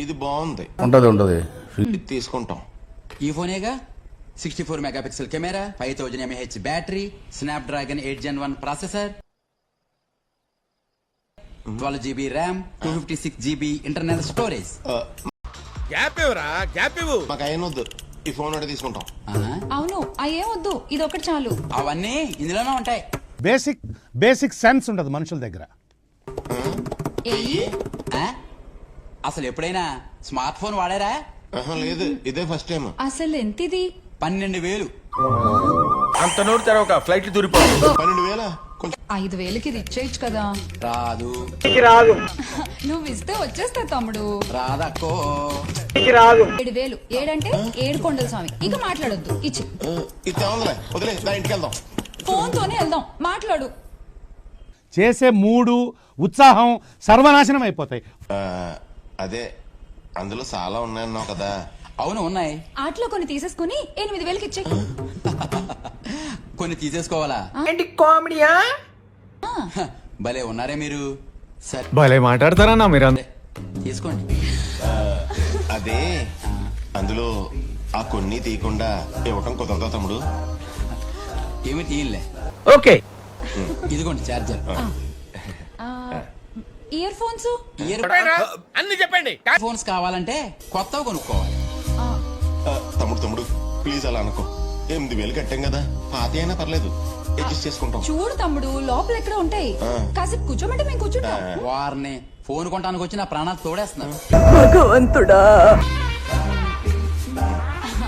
ఇది బాగుంది. ఉంటది ఇది తీసుకుంటాం. ఈ ఫోనేగా 64 megapixel camera, 5000 mAh battery, Snapdragon 8 Gen 1 processor, 12 GB RAM, 256 GB internal storage. మాకు అయినొద్దు, ఈ ఫోన్ ఒకటి తీసుకుంటాం. అవును అయ్యే వద్దు, ఇది ఒకటి చాలు. అవన్నీ ఇందులోనే ఉంటాయి. బేసిక్ సెన్స్ ఉండదు మనుషుల దగ్గర. ఆ? అసలు ఎప్పుడైనా స్మార్ట్ ఫోన్ వాడారా? లేదు, ఇదే ఫస్ట్ టైం. అసలు ఎంత ఇది? 12,000. అంత నోటి తెరవక ఫ్లైట్ దూరిపోతుంది. 12,000 కొంచెం 5,000కి ఇది ఇచ్చేయచ్చు కదా. రాదు. నువ్వు ఇస్తే వచ్చేస్తా తమ్ముడు. రాదక్కో. 7,000. 7 అంటే 7 కొండల స్వామి. ఇక మాట్లాడొద్దు, ఇచ్చి. ఇది తేవందిలే, వదిలే, నా ఇంటికి వెళ్దాం. ఫోన్ తోనే వెళ్దాం, మాట్లాడు. చేసే మూడు ఉత్సాహం సర్వనాశనం అయిపోతాయి. అదే, అందులో చాలా ఉన్నాయన్నావు కదా. అవును ఉన్నాయి. ఆటలో కొన్ని తీసేసుకుని 8,000కి ఇచ్చే. కొన్ని తీసేసుకోవాలా? భలే ఉన్నారే మీరు. సరే భలే మాట్లాడతారన్నా మీరు. తీసుకోండి. అదే, అందులో ఆ కొన్ని తీయకుండా ఇవ్వటం కుదరదా తమ్ముడు? ఏమి తీయలే. ఓకే, ఇదిగోండి చార్జర్. Ear phones. అన్ని చెప్పండి. ఫోన్స్ కావాలంటే కొత్తవి కొనుక్కోవాలి. తమ్ముడు ప్లీజ్ అలా అనుకో. 8,000 కట్టాం కదా, పాత అయినా పర్లేదు, అడ్జస్ట్ చేసుకుంటాం. చూడు తమ్ముడు, లోపల ఎక్కడ ఉంటాయి. కాసేపు కూర్చోమంటే మేము కూర్చుంటాం. వారిని ఫోన్ కొనడానికి వచ్చి నా ప్రాణాలు తోడేస్తున్నారు. భగవంతుడా.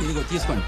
ఇదిగో తీసుకోండి.